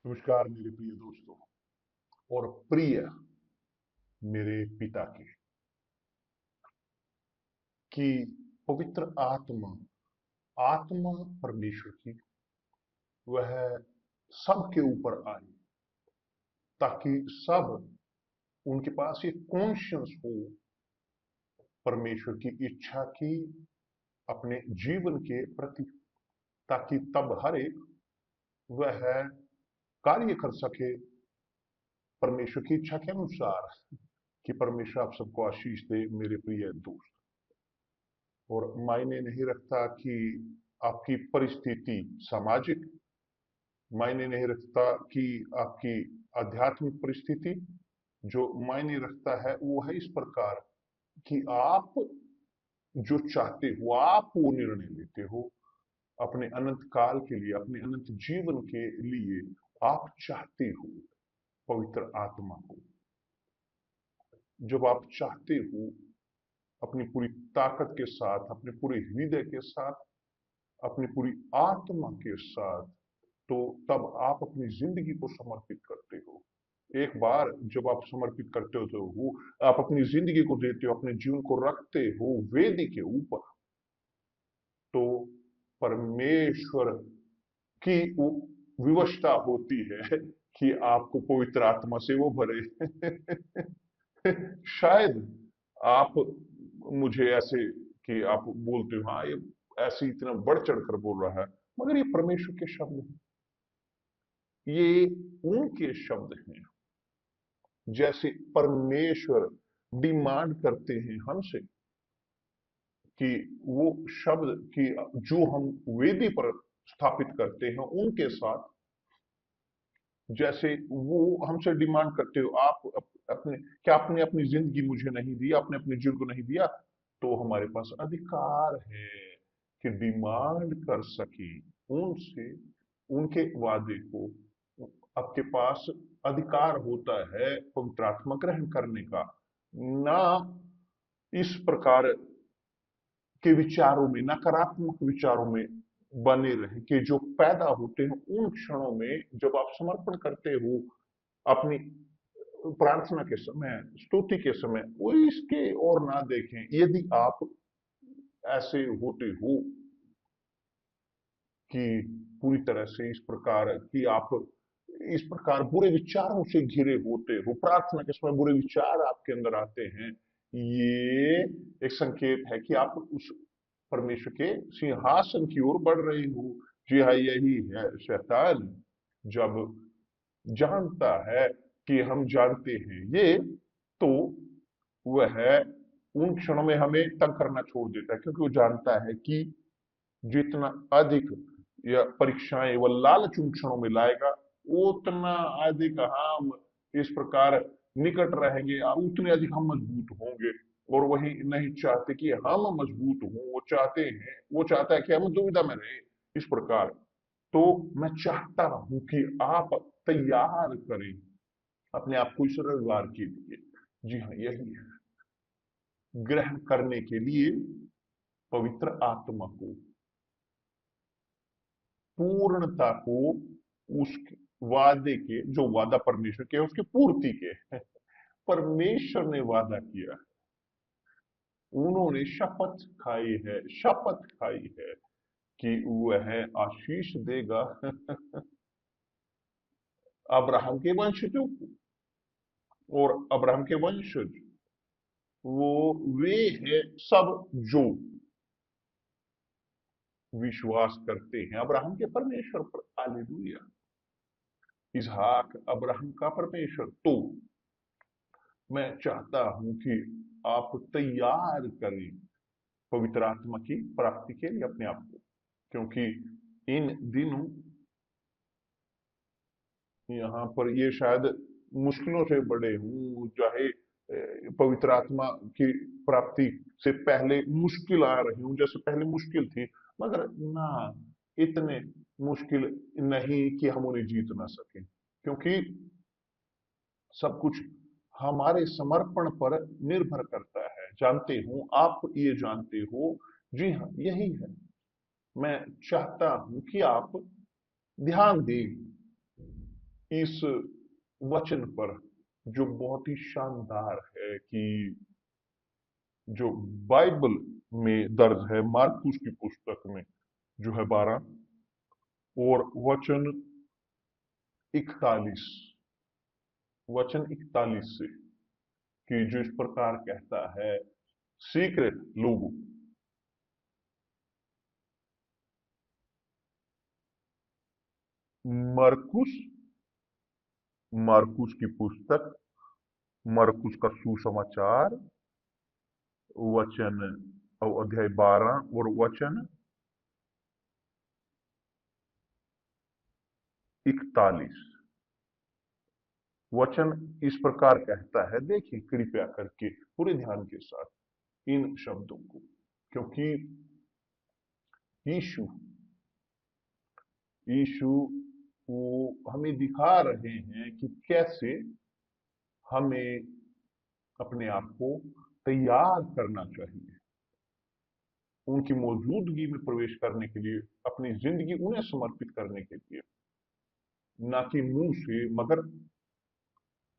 नमस्कार मेरे प्रिय दोस्तों और प्रिय मेरे पिता के कि पवित्र आत्मा आत्मा परमेश्वर की वह सबके ऊपर आए ताकि सब उनके पास एक कॉन्शियस हो परमेश्वर की इच्छा की अपने जीवन के प्रति, ताकि तब हर एक वह कार्य कर सके परमेश्वर की इच्छा के अनुसार। कि परमेश्वर आप सबको आशीष दे मेरे प्रिय दोस्त। और मायने नहीं रखता कि आपकी परिस्थिति सामाजिक, मायने नहीं रखता कि आपकी आध्यात्मिक परिस्थिति, जो मायने रखता है वो है इस प्रकार कि आप जो चाहते हो आप वो निर्णय लेते हो अपने अनंत काल के लिए, अपने अनंत जीवन के लिए। आप चाहते हो पवित्र आत्मा को। जब आप चाहते हो अपनी पूरी ताकत के साथ, अपने पूरे हृदय के साथ, अपनी पूरी आत्मा के साथ, तो तब आप अपनी जिंदगी को समर्पित करते हो। एक बार जब आप समर्पित करते हो तो आप अपनी जिंदगी को देते हो, अपने जीवन को रखते हो वेदी के ऊपर, तो परमेश्वर की वो विवशता होती है कि आपको पवित्र आत्मा से वो भरे। शायद आप मुझे ऐसे कि आप बोलते हो हाँ ये ऐसे इतना बढ़ चढ़ कर बोल रहा है, मगर ये परमेश्वर के शब्द हैं, ये उनके शब्द हैं। जैसे परमेश्वर डिमांड करते हैं हमसे कि वो शब्द की जो हम वेदी पर स्थापित करते हैं उनके साथ, जैसे वो हमसे डिमांड करते हो आप अपने, क्या आपने अपनी जिंदगी मुझे नहीं दी, आपने अपने जीवन को नहीं दिया, तो हमारे पास अधिकार है कि डिमांड कर सके उनसे उनके वादे को। आपके पास अधिकार होता है पवित्र आत्मा ग्रहण करने का। ना इस प्रकार के विचारों में, नकारात्मक विचारों में बने रहे कि जो पैदा होते हैं उन क्षणों में जब आप समर्पण करते हो अपनी प्रार्थना के समय, स्तुति के समय, वो इसके और ना देखें। यदि आप ऐसे होते हो कि पूरी तरह से इस प्रकार कि आप इस प्रकार बुरे विचारों से घिरे होते हो, प्रार्थना के समय बुरे विचार आपके अंदर आते हैं, ये एक संकेत है कि आप उस परमेश्वर के सिंहासन की ओर बढ़ रहे हो। जी हाँ, यही है शैतान जब जानता है कि हम जानते हैं ये, तो वह उन क्षणों में हमें तंग करना छोड़ देता है, क्योंकि वो जानता है कि जितना अधिक या परीक्षाएं व लालच उन क्षणों में लाएगा, उतना अधिक हम इस प्रकार निकट रहेंगे, उतने अधिक हम मजबूत होंगे। और वही नहीं चाहते कि हम मजबूत हों, वो चाहते हैं, वो चाहता है कि हम दुविधा में रहे इस प्रकार। तो मैं चाहता हूं कि आप तैयार करें अपने आप को इस रविवार के लिए। जी हाँ, यही है, ग्रहण करने के लिए पवित्र आत्मा को, पूर्णता को, उस वादे के, जो वादा परमेश्वर के उसकी पूर्ति के। परमेश्वर ने वादा किया, उन्होंने शपथ खाई है, शपथ खाई है कि वह आशीष देगा अब्राहम के वंशजों को। और अब्राहम के वंशज वो वे हैं सब जो विश्वास करते हैं अब्राहम के परमेश्वर पर। हालेलुया। इसहाक अब्राहम का परमेश्वर। तो मैं चाहता हूं कि आप तैयार करें पवित्र आत्मा की प्राप्ति के लिए अपने आप को, क्योंकि इन दिनों यहाँ पर ये शायद मुश्किलों से बड़े हूं, चाहे पवित्र आत्मा की प्राप्ति से पहले मुश्किल आ रही हूं, जैसे पहले मुश्किल थी, मगर ना इतने मुश्किल नहीं कि हम उन्हें जीत ना सकें, क्योंकि सब कुछ हमारे समर्पण पर निर्भर करता है। जानते हो, आप ये जानते हो। जी हाँ, यही है। मैं चाहता हूं कि आप ध्यान दें इस वचन पर जो बहुत ही शानदार है कि जो बाइबल में दर्ज है, मार्कुस की पुस्तक में जो है 12 और इकतालीस वचन 41 से, कि जो इस प्रकार कहता है, सीक्रेट लोगों, मरकुस मार्कुस की पुस्तक, मरकुस का सुसमाचार, वचन अध्याय 12 और वचन 41। वचन इस प्रकार कहता है, देखिए कृपया करके पूरे ध्यान के साथ इन शब्दों को, क्योंकि यीशु यीशु वो हमें दिखा रहे हैं कि कैसे हमें अपने आप को तैयार करना चाहिए उनकी मौजूदगी में प्रवेश करने के लिए, अपनी जिंदगी उन्हें समर्पित करने के लिए, ना कि मुंह से, मगर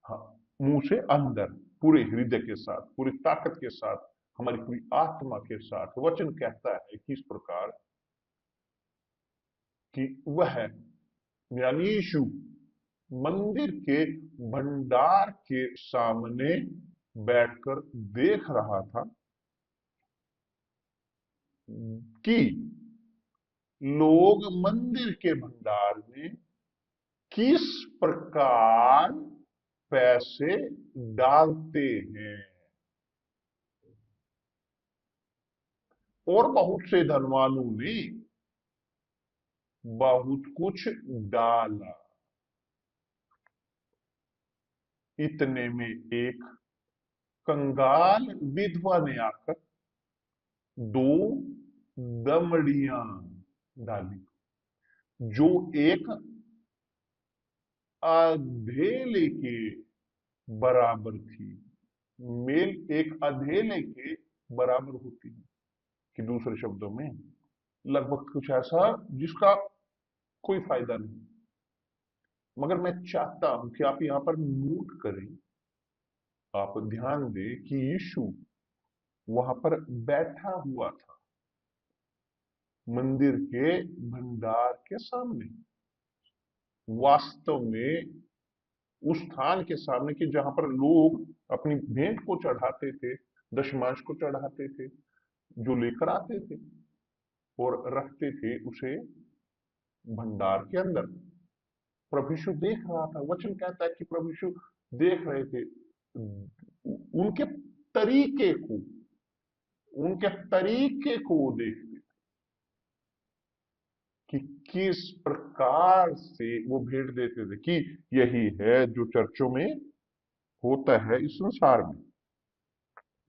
हाँ, मुंह से अंदर, पूरे हृदय के साथ, पूरी ताकत के साथ, हमारी पूरी आत्मा के साथ। वचन कहता है कि इस प्रकार कि वह यानी यीशु मंदिर के भंडार के सामने बैठकर देख रहा था कि लोग मंदिर के भंडार में किस प्रकार पैसे डालते हैं, और बहुत से धनवानों ने बहुत कुछ डाला। इतने में एक कंगाल विधवा ने आकर 2 दमड़ियां डाली, जो एक अधेले के बराबर थी। मेल एक अधेले के बराबर होती है, कि दूसरे शब्दों में लगभग कुछ ऐसा जिसका कोई फायदा नहीं। मगर मैं चाहता हूं कि आप यहां पर नोट करें, आप ध्यान दें कि यीशु वहां पर बैठा हुआ था मंदिर के भंडार के सामने, वास्तव में उस स्थान के सामने कि जहां पर लोग अपनी भेंट को चढ़ाते थे, दशमांश को चढ़ाते थे, जो लेकर आते थे और रखते थे उसे भंडार के अंदर। प्रभु यीशु देख रहा था। वचन कहता है कि प्रभु यीशु देख रहे थे उनके तरीके को, उनके तरीके को वो देखते कि किस प्रकार से वो भेंट देते थे, कि यही है जो चर्चों में होता है। इस संसार में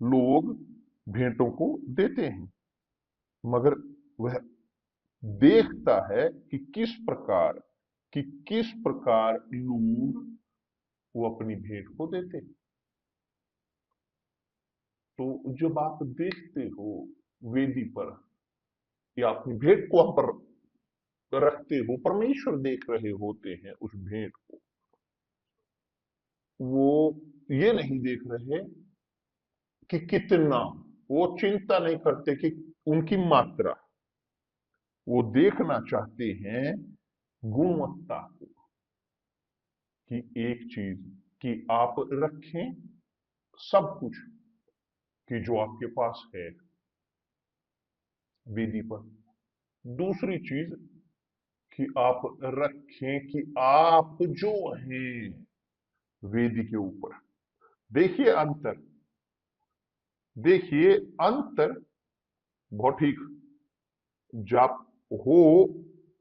लोग भेंटों को देते हैं, मगर वह देखता है कि किस प्रकार लोग वो अपनी भेंट को देते हैं। तो जब आप देखते हो वेदी पर या अपनी भेंट को वहां पर रखते हो, परमेश्वर देख रहे होते हैं उस भेंट को। वो ये नहीं देख रहे कि कितना, वो चिंता नहीं करते कि उनकी मात्रा, वो देखना चाहते हैं गुणवत्ता को, कि एक चीज कि आप रखें सब कुछ कि जो आपके पास है वेदी पर। दूसरी चीज कि आप रखें कि आप जो हैं वेदी के ऊपर। देखिए अंतर, देखिए अंतर बहुत ठीक जाप हो,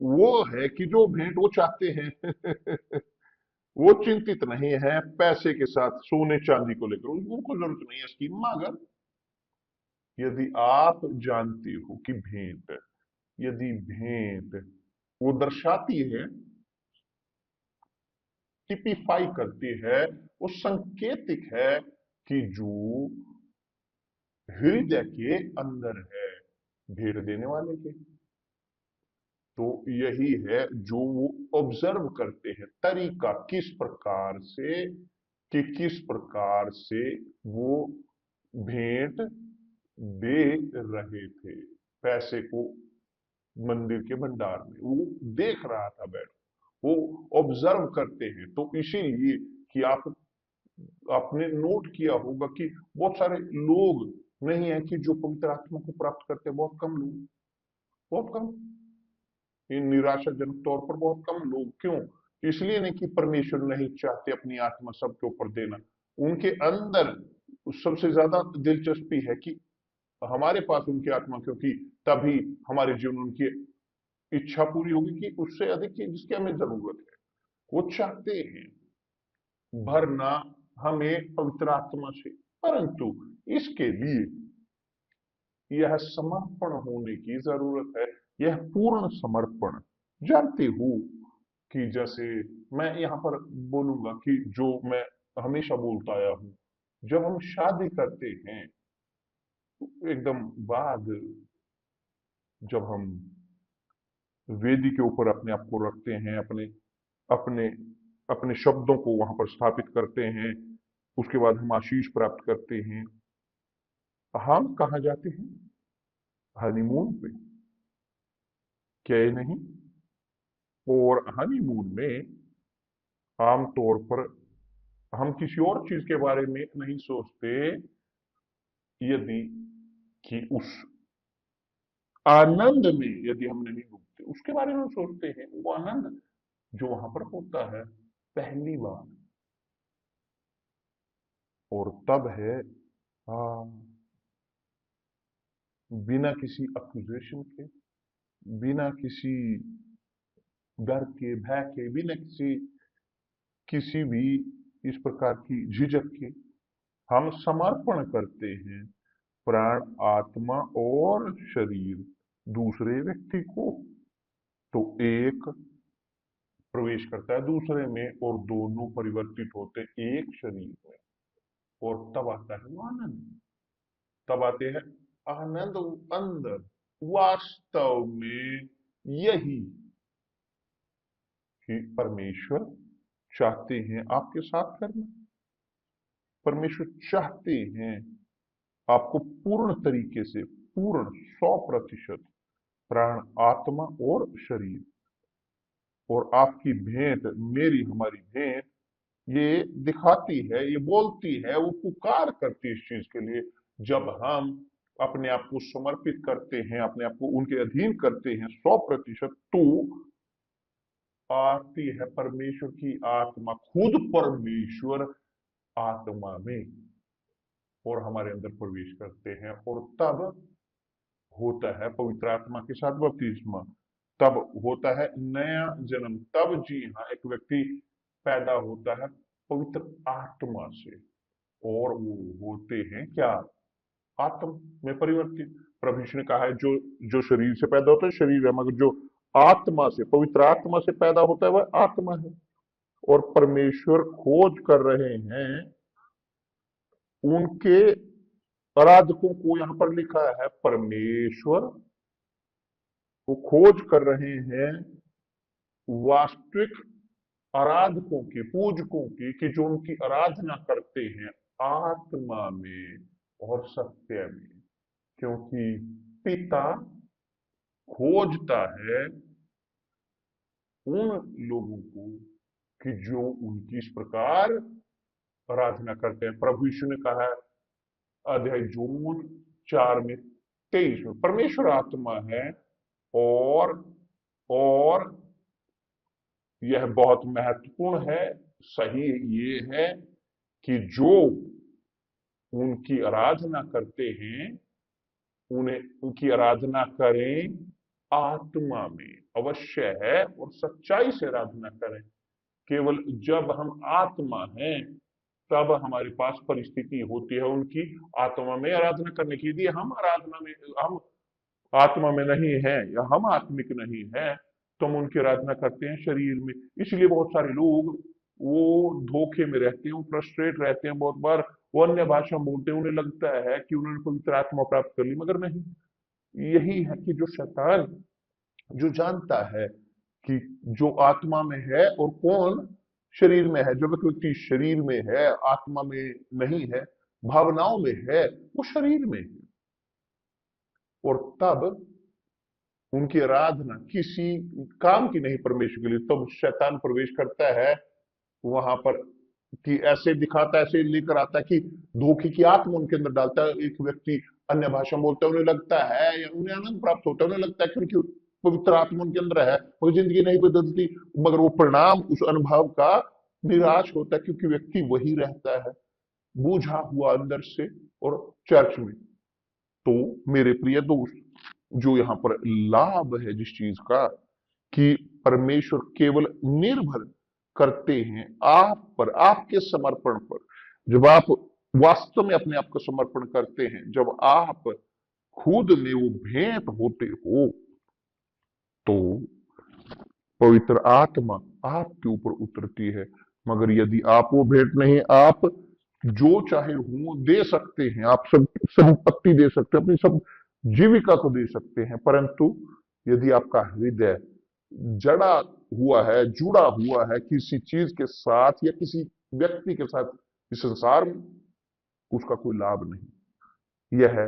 वो है कि जो भेंट वो चाहते हैं वो चिंतित नहीं है पैसे के साथ, सोने चांदी को लेकर उनको जरूरत नहीं है इसकी। मगर यदि आप जानते हो कि भेंट, यदि भेंट वो दर्शाती है, टिपिफाई करती है, वो संकेतिक है कि जो हृदय के अंदर है भेंट देने वाले के, तो यही है जो वो ऑब्जर्व करते हैं, तरीका किस प्रकार से, कि किस प्रकार से वो भेंट दे रहे थे पैसे को मंदिर के भंडार में। वो देख रहा था बैठ, वो ऑब्जर्व करते हैं। तो इसीलिए कि आपने नोट किया होगा कि बहुत सारे लोग नहीं है कि जो पवित्र आत्मा को प्राप्त करते हैं, बहुत कम लोग, बहुत कम, ये निराशाजनक तौर पर बहुत कम लोग। क्यों? इसलिए नहीं कि परमेश्वर नहीं चाहते अपनी आत्मा सबके ऊपर देना, उनके अंदर सबसे ज्यादा दिलचस्पी है कि हमारे पास उनकी आत्मा, क्योंकि तभी हमारे जीवन में उनकी इच्छा पूरी होगी कि उससे अधिक की जिसकी हमें जरूरत है। वो चाहते हैं भरना हमें पवित्र आत्मा से, परंतु इसके लिए यह समर्पण होने की जरूरत है, यह पूर्ण समर्पण। जानते हो कि जैसे मैं यहाँ पर बोलूंगा कि जो मैं हमेशा बोलता आया हूं, जब हम शादी करते हैं तो एकदम बाद, जब हम वेदी के ऊपर अपने आप को रखते हैं, अपने अपने अपने शब्दों को वहां पर स्थापित करते हैं, उसके बाद हम आशीष प्राप्त करते हैं, हम कहाँ जाते हैं? हनीमून पे, क्या ये नहीं? और हनीमून में आमतौर पर हम किसी और चीज के बारे में नहीं सोचते, यदि कि उस आनंद में यदि हम नहीं डूबते, उसके बारे में हम सोचते हैं। वो आनंद जो वहां पर होता है पहली बार, और तब है आ, बिना किसी अक्यूजेशन के, बिना किसी डर के, भय के, बिना किसी किसी भी इस प्रकार की झिझक के हम समर्पण करते हैं प्राण, आत्मा और शरीर दूसरे व्यक्ति को। तो एक प्रवेश करता है दूसरे में और दोनों परिवर्तित होते हैं एक शरीर में। और तब आता है वो आनंद, तब आते हैं आनंद अंदर। वास्तव में यही कि परमेश्वर चाहते हैं आपके साथ करना। परमेश्वर चाहते हैं आपको पूर्ण तरीके से, पूर्ण 100% प्राण, आत्मा और शरीर। और आपकी भेंट, मेरी हमारी भेंट, ये दिखाती है, ये बोलती है, वो पुकार करती है इस चीज के लिए। जब हम अपने आप को समर्पित करते हैं, अपने आप को उनके अधीन करते हैं 100%, तो आती है परमेश्वर की आत्मा, खुद परमेश्वर आत्मा में, और हमारे अंदर प्रवेश करते हैं। और तब होता है पवित्र आत्मा के साथ बपतिस्मा, तब होता है नया जन्म। तब जी हाँ, एक व्यक्ति पैदा होता है पवित्र आत्मा से, और वो होते हैं क्या? आत्म में परिवर्तित। प्रभु यीशु ने कहा है जो जो शरीर से पैदा होता है शरीर है, मगर जो आत्मा से, पवित्र आत्मा से पैदा होता है वह आत्मा है। और परमेश्वर खोज कर रहे हैं उनके आराधकों को। यहां पर लिखा है परमेश्वर वो खोज कर रहे हैं वास्तविक आराधकों की, पूजकों की, कि जो उनकी आराधना करते हैं आत्मा में और सत्य में। क्योंकि पिता खोजता है उन लोगों को कि जो उनकी इस प्रकार आराधना करते हैं। प्रभु यीशु ने कहा है अध्याय जून 4 में 23 में, परमेश्वर आत्मा है, और और यह बहुत महत्वपूर्ण है, सही ये है कि जो उनकी आराधना करते हैं उन्हें उनकी आराधना करें आत्मा में, अवश्य है, और सच्चाई से आराधना करें। केवल जब हम आत्मा हैं तब हमारे पास परिस्थिति होती है उनकी आत्मा में आराधना करने की। यदि हम आराधना में, हम आत्मा में नहीं है, या हम आत्मिक नहीं है, तो हम उनकी आराधना करते हैं शरीर में। इसलिए बहुत सारे लोग वो धोखे में रहते हैं, वो फ्रस्ट्रेट रहते हैं। बहुत बार वो अन्य भाषा बोलते हैं, उन्हें लगता है कि उन्होंने पवित्र आत्मा प्राप्त कर ली, मगर नहीं। यही है कि जो शैतान जो जानता है कि जो आत्मा में है और कौन शरीर में है। जब एक व्यक्ति शरीर में है, आत्मा में नहीं है, भावनाओं में है, वो शरीर में है। और तब उनकी आराधना किसी काम की नहीं परमेश्वर के लिए, तब शैतान प्रवेश करता है वहां पर कि ऐसे दिखाता है, ऐसे लेकर आता है कि धोखे की आत्मा उनके अंदर डालता है। एक व्यक्ति अन्य भाषा में बोलता है, उन्हें लगता है या उन्हें आनंद प्राप्त होता है, उन्हें लगता है क्योंकि पवित्र आत्मा उनके अंदर है, वो जिंदगी नहीं बदलती, मगर वो परिणाम उस अनुभव का निराश होता है क्योंकि व्यक्ति वही रहता है बूझा हुआ अंदर से और चर्च में। तो मेरे प्रिय दोस्त, जो यहाँ पर लाभ है जिस चीज का कि परमेश्वर केवल निर्भर करते हैं आप पर, आपके समर्पण पर। जब आप वास्तव में अपने आप को समर्पण करते हैं, जब आप खुद में वो भेंट होते हो, तो पवित्र आत्मा आपके ऊपर उतरती है। मगर यदि आप वो भेंट नहीं, आप जो चाहे हो दे सकते हैं, आप सब संपत्ति दे सकते हैं, अपनी सब जीविका को दे सकते हैं, परंतु यदि आपका हृदय जड़ा हुआ है, जुड़ा हुआ है किसी चीज के साथ या किसी व्यक्ति के साथ इस संसार में, उसका कोई लाभ नहीं। यह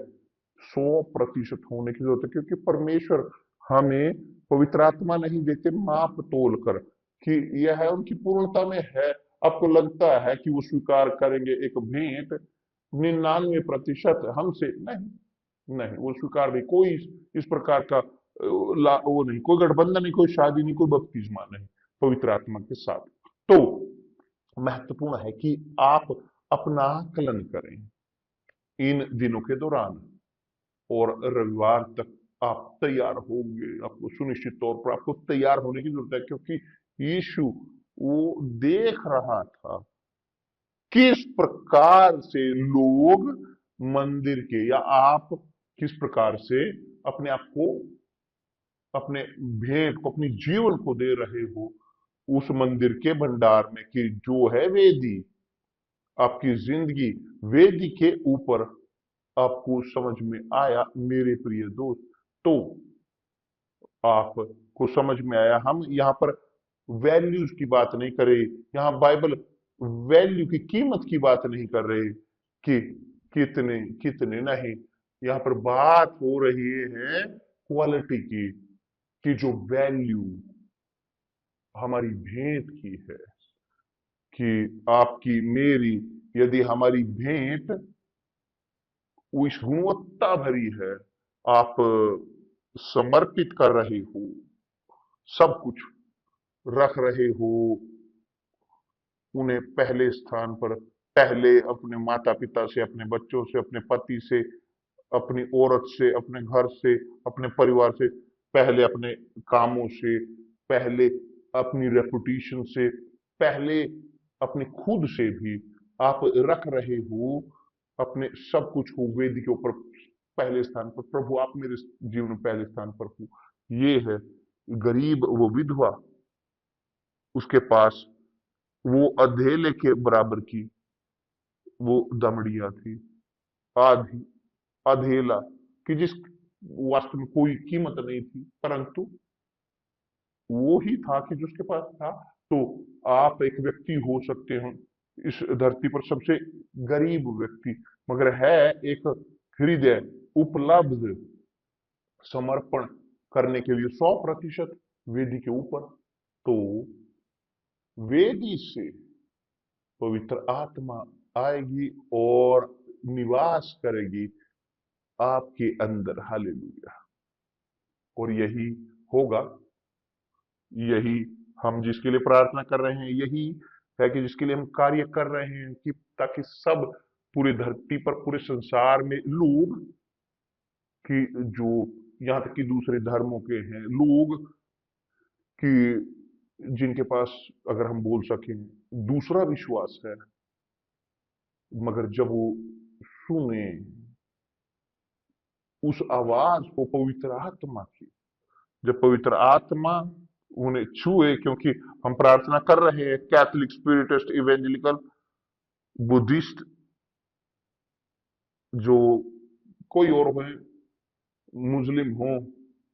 100% होने की जरूरत है, क्योंकि परमेश्वर हमें पवित्र आत्मा नहीं देते माप तोल कर कि यह है उनकी पूर्णता में है। आपको लगता है कि वो स्वीकार करेंगे एक भेंट 99% हमसे? नहीं, नहीं, वो स्वीकार नहीं। कोई इस प्रकार का वो नहीं, कोई गठबंधन नहीं, कोई शादी नहीं, कोई बपतिस्मा नहीं पवित्र आत्मा के साथ। तो महत्वपूर्ण है कि आप अपना आकलन करें इन दिनों के दौरान, और रविवार तक आप तैयार होंगे। आपको सुनिश्चित तौर पर आपको तैयार होने की जरूरत है, क्योंकि यीशु वो देख रहा था किस प्रकार से लोग मंदिर के, या आप किस प्रकार से अपने आप को, अपने भेंट को, अपनी जीवन को दे रहे हो उस मंदिर के भंडार में, कि जो है वेदी। आपकी जिंदगी वेदी के ऊपर आपको समझ में आया मेरे प्रिय दोस्त? तो आपको समझ में आया, हम यहाँ पर वैल्यूज की बात नहीं कर रहे, यहाँ बाइबल वैल्यू की, कीमत की बात नहीं कर रहे कि कितने कितने, नहीं, यहाँ पर बात हो रही है क्वालिटी की, कि जो वैल्यू हमारी भेंट की है, कि आपकी मेरी यदि हमारी भेंट वो इस गुणवत्ता भरी है, आप समर्पित कर रहे हो, सब कुछ रख रहे हो उन्हें पहले स्थान पर, पहले अपने माता पिता से, अपने बच्चों से, अपने पति से, अपनी औरत से, अपने घर से, अपने परिवार से, पहले अपने कामों से, पहले अपनी रेपुटेशन से, पहले अपने खुद से भी आप रख रहे हो अपने सब कुछ को वेदी के ऊपर पहले स्थान पर। प्रभु आप मेरे जीवन में पहले स्थान पर हो। ये है गरीब, वो विधवा, उसके पास वो अधेले के बराबर की वो दमड़िया थी, आधी अधेला, कि जिस वास्तव में कोई कीमत नहीं थी, परंतु वो ही था कि जिसके पास था। तो आप एक व्यक्ति हो सकते हो इस धरती पर सबसे गरीब व्यक्ति, मगर है एक हृदय उपलब्ध समर्पण करने के लिए 100% वेदी के ऊपर। तो वेदी से पवित्र आत्मा आएगी और निवास करेगी आपके अंदर। हालेलुया। और यही होगा, यही हम जिसके लिए प्रार्थना कर रहे हैं, यही है कि जिसके लिए हम कार्य कर रहे हैं, कि ताकि सब पूरी धरती पर, पूरे संसार में लोग, कि जो यहाँ तक कि दूसरे धर्मों के हैं लोग, कि जिनके पास अगर हम बोल सकें दूसरा विश्वास है, मगर जब वो सुने उस आवाज को पवित्र आत्मा की, जब पवित्र आत्मा उन्हें छुए, क्योंकि हम प्रार्थना कर रहे हैं कैथोलिक, स्पिरिटिस्ट, इवेंजेलिकल, बुद्धिस्ट, जो कोई और हो, मुस्लिम हो,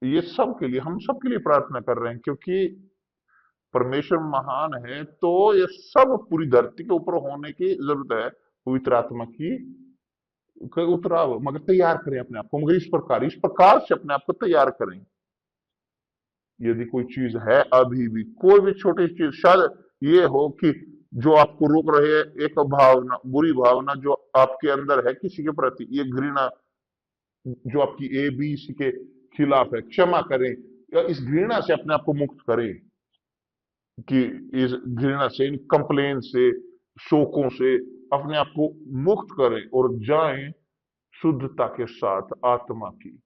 ये सब के लिए, हम सब के लिए प्रार्थना कर रहे हैं, क्योंकि परमेश्वर महान है, तो ये सब पूरी धरती के ऊपर होने की जरूरत है पवित्र आत्मा की का उतराव। मगर तैयार करें अपने आप को, मगर इस प्रकार से अपने आप को तैयार करें। यदि कोई चीज है, अभी भी कोई भी छोटी चीज, शायद ये हो कि जो आपको रोक रहे है, एक भावना, बुरी भावना जो आपके अंदर है किसी के प्रति, ये घृणा जो आपकी ए बी सी के खिलाफ है, क्षमा करें, या इस घृणा से अपने आप को मुक्त करें, कि इस घृणा से, इन कंप्लेन से, शोकों से अपने आप को मुक्त करें और जाएं शुद्धता के साथ आत्मा की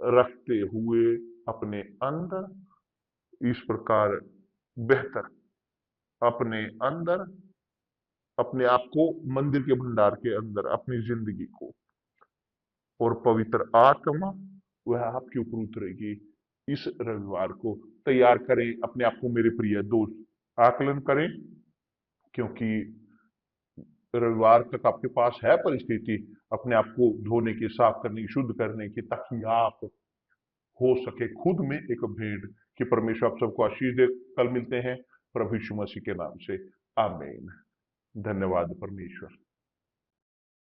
रखते हुए अपने अंदर, इस प्रकार बेहतर अपने अंदर, अपने आप को मंदिर के भंडार के अंदर, अपनी जिंदगी को, और पवित्र आत्मा वह आपके ऊपर उतरेगी। इस रविवार को तैयार करें अपने आप को मेरे प्रिय दोस्त, आकलन करें, क्योंकि रविवार तक आपके पास है परिस्थिति अपने आप को धोने की, साफ करने की, शुद्ध करने की, ताकि आप हो सके खुद में एक भेंट। कि परमेश्वर आप सबको आशीष दे। कल मिलते हैं प्रभु यीशु मसीह के नाम से, आमीन। धन्यवाद परमेश्वर।